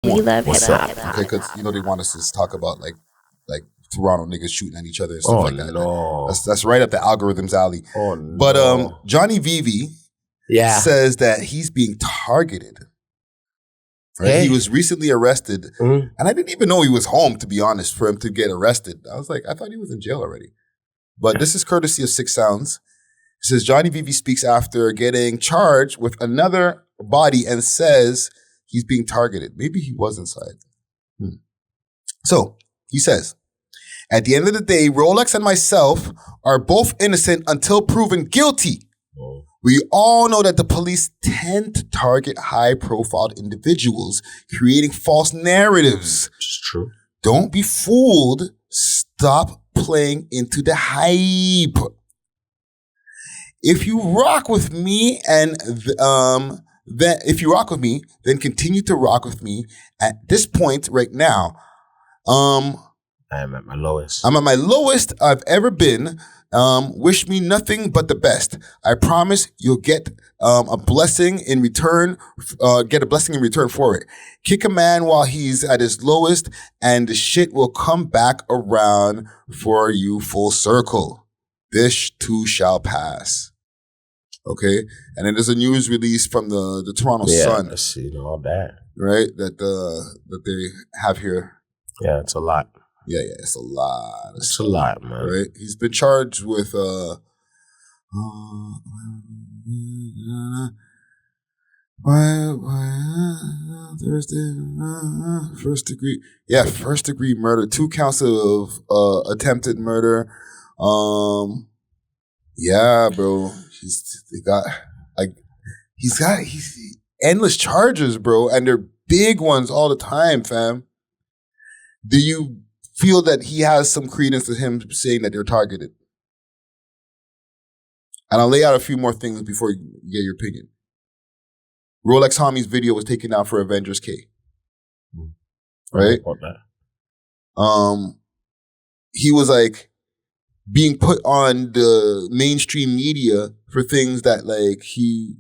We love hip hop. Okay, because they want us to talk about like Toronto niggas shooting at each other and stuff like that. No. That's right up the algorithm's alley. Oh no. But Jonnie VV says that he's being targeted. Right? Hey. He was recently arrested, and I didn't even know he was home, to be honest, for him to get arrested. I was like, I thought he was in jail already. But this is courtesy of Six Sounds. It says Jonnie VV speaks after getting charged with another body and says he's being targeted. Maybe he was inside. So he says, at the end of the day, Rolexx and myself are both innocent until proven guilty. We all know that the police tend to target high-profile individuals, creating false narratives. It's true. Don't be fooled. Stop playing into the hype. If you rock with me then continue to rock with me. At this point right now, I am at my lowest. I'm at my lowest I've ever been. Wish me nothing but the best. I promise you'll get a blessing in return. Get a blessing in return for it. Kick a man while he's at his lowest, and the shit will come back around for you full circle. This too shall pass. Okay, and then there's a news release from the Toronto Sun. I see all that. Right, that they have here. Yeah, it's a lot. Yeah, it's a lot. It's a lot, man. Right? He's been charged with first degree murder, 2 counts of attempted murder. Yeah, bro. He's endless charges, bro, and they're big ones all the time, fam. Do you feel that he has some credence to him saying that they're targeted? And I'll lay out a few more things before you get your opinion. Rolexx Homi's video was taken down for Avengers K. Right? He was like being put on the mainstream media for things that like he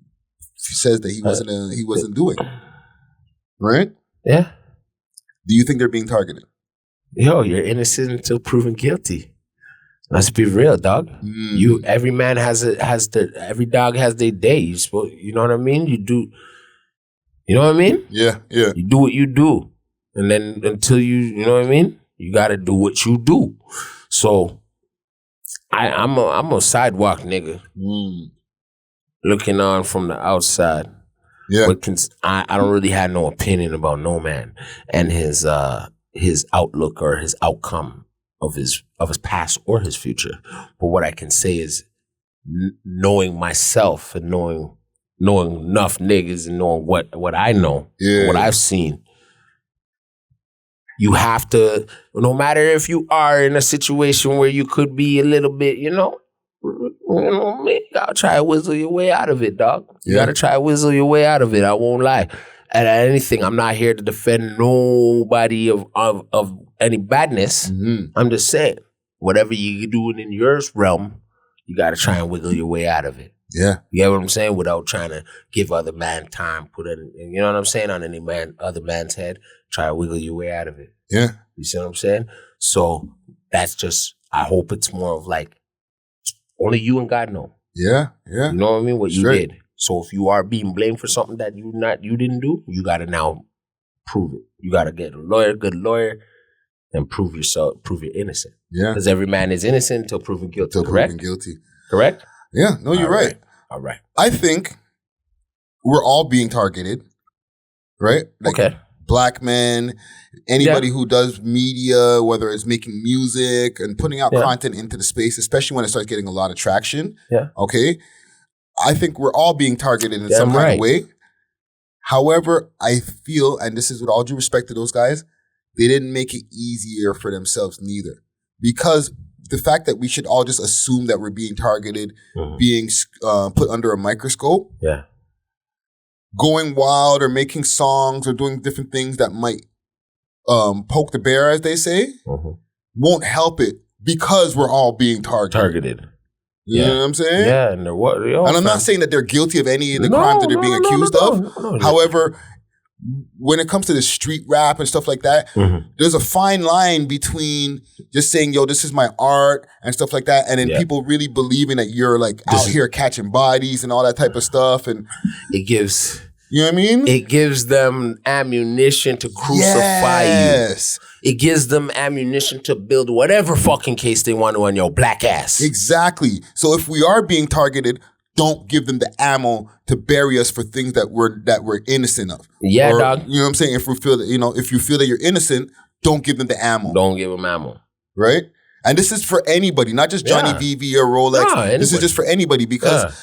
says that he wasn't doing. Right? Yeah. Do you think they're being targeted? Yo, you're innocent until proven guilty. Let's be real, dog. Every man every dog has their day. You know what I mean? You do. You know what I mean? Yeah. You do what you do, and then until you know what I mean, you got to do what you do. So, I'm a sidewalk nigga, looking on from the outside. Yeah, but I don't really have no opinion about no man and his outlook or his outcome of his past or his future. But what I can say is knowing myself and knowing enough niggas and knowing what I know, what I've seen. You have to, no matter if you are in a situation where you could be a little bit, you gotta try to whistle your way out of it, dog. You gotta try to whistle your way out of it. I won't lie. And anything, I'm not here to defend nobody of any badness. I'm just saying, whatever you're doing in your realm, you got to try and wiggle your way out of it. Yeah. You get what I'm saying? Without trying to give other man time, put it, you know what I'm saying, on other man's head. Try to wiggle your way out of it. Yeah. You see what I'm saying? So that's just, I hope it's more of like, only you and God know. Yeah. You know what I mean? What you did. So if you are being blamed for something that you didn't do, you got to now prove it. You got to get a good lawyer, and prove you're innocent. Yeah. Because every man is innocent until proven guilty. Correct? Correct? Yeah. No, you're right. All right. I think we're all being targeted, right? Like okay. Black men, anybody who does media, whether it's making music and putting out content into the space, especially when it starts getting a lot of traction. Yeah. Okay. I think we're all being targeted in some kind of way. However, I feel, and this is with all due respect to those guys, they didn't make it easier for themselves neither. Because the fact that we should all just assume that we're being targeted, being put under a microscope, going wild or making songs or doing different things that might poke the bear, as they say, won't help it because we're all being targeted. You know what I'm saying? Yeah, and and I'm not saying that they're guilty of any of the crimes that they're being accused of. However, when it comes to the street rap and stuff like that, there's a fine line between just saying, yo, this is my art and stuff like that, and then people really believing that you're like out here catching bodies and all that type of stuff. And it gives, you know what I mean? It gives them ammunition to crucify you. It gives them ammunition to build whatever fucking case they want to on your black ass. Exactly. So if we are being targeted, don't give them the ammo to bury us for things that we're innocent of. Yeah, dog. You know what I'm saying? If we feel that, if you feel that you're innocent, don't give them the ammo. Don't give them ammo. Right? And this is for anybody, not just Johnny VV or Rolexx. This is just for anybody because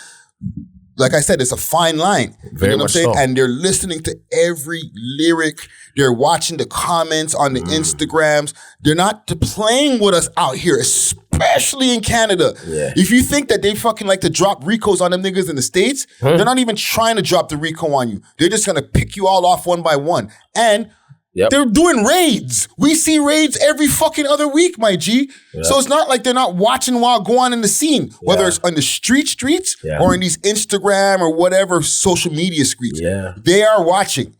like I said, it's a fine line. Very you know what I'm saying? so. And they're listening to every lyric. They're watching the comments on the Instagrams. They're not playing with us out here, especially in Canada. Yeah. If you think that they fucking like to drop Ricos on them niggas in the States, they're not even trying to drop the Rico on you. They're just going to pick you all off one by one. And they're doing raids. We see raids every fucking other week, my G. So it's not like they're not watching while going on in the scene, whether it's on the streets or in these Instagram or whatever social media streets. They are watching.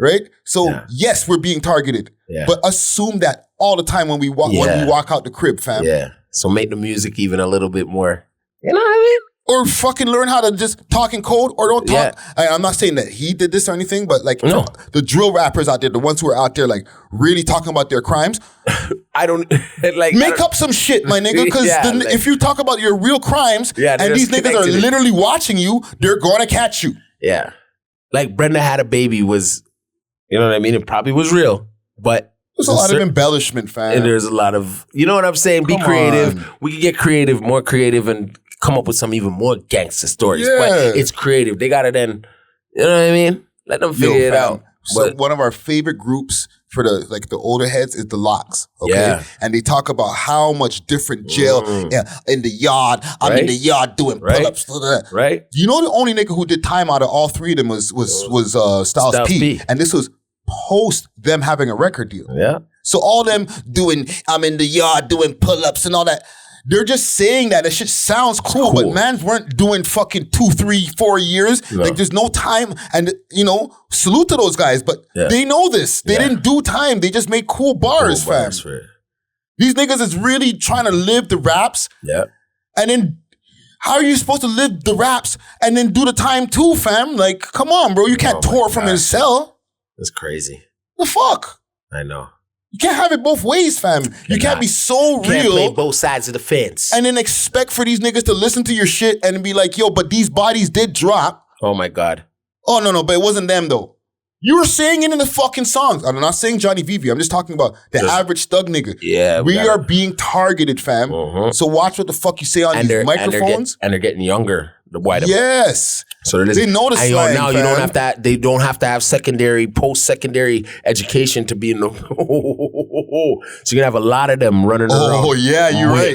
Right? So yes, we're being targeted. But assume that all the time when we walk out the crib, fam. So make the music even a little bit more, you know what I mean? Or fucking learn how to just talk in code or don't talk. I'm not saying that he did this or anything, but like the drill rappers out there, the ones who are out there like really talking about their crimes. I don't like make up some shit, my nigga. Because if you talk about your real crimes and these niggas are literally watching you, they're gonna catch you. Yeah. Like Brenda Had a Baby was, you know what I mean? It probably was real, but there's a lot of embellishment, fam. And there's a lot of, you know what I'm saying? Be creative. We can get creative, more creative, and come up with some even more gangster stories. But it's creative. They got to then, you know what I mean? Let them figure it out. So one of our favorite groups for the older heads is the Locks. Okay. And they talk about how much different jail in the yard. I'm in the yard doing pull-ups. Right. You know the only nigga who did time out of all three of them was Styles P. And this was post them having a record deal. Yeah. So all them doing, I'm in the yard doing pull-ups and all that. They're just saying that. That shit sounds cool, but mans weren't doing fucking 2, 3, 4 years. No. Like there's no time. And, salute to those guys, but they know this. They didn't do time. They just make cool bars, fam. These niggas is really trying to live the raps. Yeah. And then how are you supposed to live the raps and then do the time too, fam? Like, come on, bro. You can't tour from his cell. That's crazy. The fuck? I know. You can't have it both ways, fam. You can't be so real. Can't play both sides of the fence. And then expect for these niggas to listen to your shit and be like, yo, but these bodies did drop. Oh my God. Oh, no, but it wasn't them though. You were saying it in the fucking songs. I'm not saying Johnny VV. I'm just talking about the average thug nigga. Yeah. We are being targeted, fam. So watch what the fuck you say on these microphones. And they're getting younger. The white. Yes. So they know the slang, now fam. You don't have to. They don't have to have post-secondary education to be in the. So you're gonna have a lot of them running around. Oh yeah, you're right.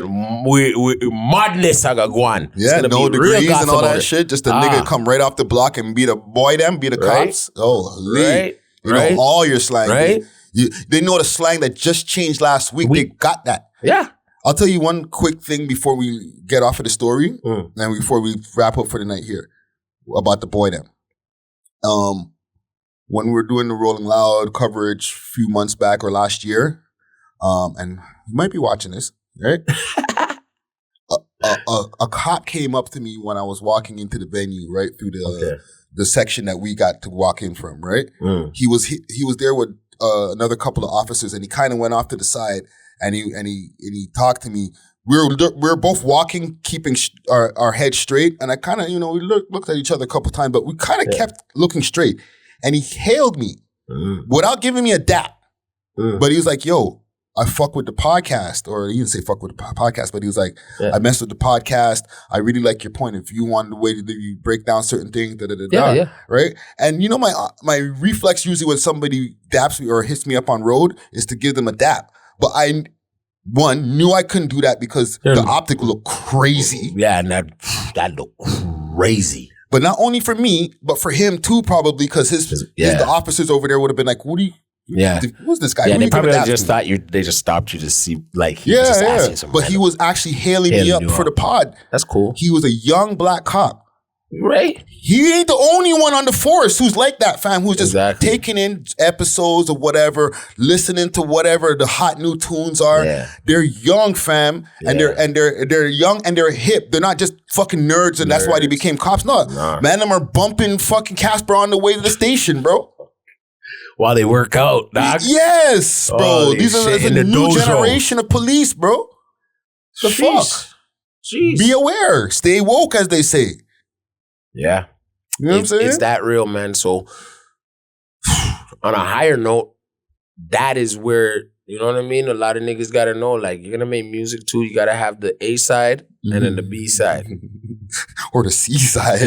Madness, I got going. Yeah, no degrees and all that shit. Just a nigga come right off the block and be the cops. Oh, right. You know all your slang. Right. They know the slang that just changed last week. They got that. Yeah. I'll tell you one quick thing before we get off of the story and before we wrap up for the night here about the boy them. When we were doing the Rolling Loud coverage a few months back or last year, and you might be watching this, right? A cop came up to me when I was walking into the venue, right, through the section that we got to walk in from, right? He was there with another couple of officers, and he kind of went off to the side. And he talked to me. We're both walking, keeping our heads straight. And I kind of, we looked at each other a couple times, but we kind of kept looking straight. And he hailed me without giving me a dap. But he was like, yo, I fuck with the podcast. Or he didn't say fuck with the podcast, but he was like, I mess with the podcast. I really like your point of view on the way that you break down certain things, right? And my reflex usually when somebody daps me or hits me up on road is to give them a dap. But I knew I couldn't do that because the optic looked crazy. Yeah, and that looked crazy. But not only for me, but for him too, probably because the officers over there would have been like, "What are you? Who's this guy?" Yeah, they probably just thought they just stopped you to see, like, he was just asking something. But he was actually hailing me up for the pod. That's cool. He was a young black cop. Right? He ain't the only one on the force who's like that, fam, who's just Exactly. taking in episodes of whatever, listening to whatever the hot new tunes are. Yeah. They're young, fam, and they're young and they're hip. They're not just fucking nerds and that's why they became cops. No, man, them are bumping fucking Casper on the way to the station, bro. While they work out, dog. Yes, bro. Oh, These are the new generation of police, bro. The fuck? Jeez. Be aware. Stay woke, as they say. Yeah. You know what I'm saying? It's that real, man. So on a higher note, that is where, you know what I mean? A lot of niggas gotta know, like, you're gonna make music too, you gotta have the A side and then the B side. Or the C side.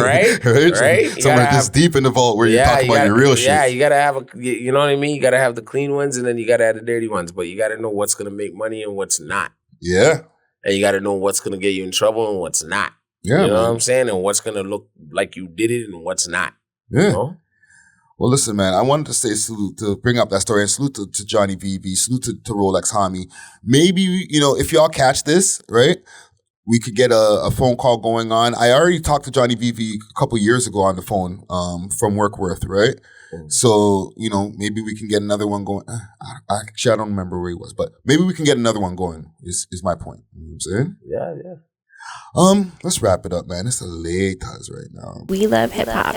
Right? Right? Somewhere this deep in the vault where you talk about your real shit. Yeah, you gotta have you know what I mean? You gotta have the clean ones and then you gotta have the dirty ones. But you gotta know what's gonna make money and what's not. Yeah. And you gotta know what's gonna get you in trouble and what's not. Yeah, you know what I'm saying? And what's gonna look like you did it and what's not. Yeah. You know? Well, listen, man, I wanted to say salute, to bring up that story, and salute to Jonnie VV, salute to Rolexx Homi. Maybe, you know, if y'all catch this, right, we could get a phone call going on. I already talked to Jonnie VV a couple years ago on the phone from Workworth, right? So, you know, maybe we can get another one going. Actually, I don't remember where he was, but maybe we can get another one going is my point. You know what I'm saying? Yeah. Let's wrap it up, man. It's the late times right now. We love hip hop.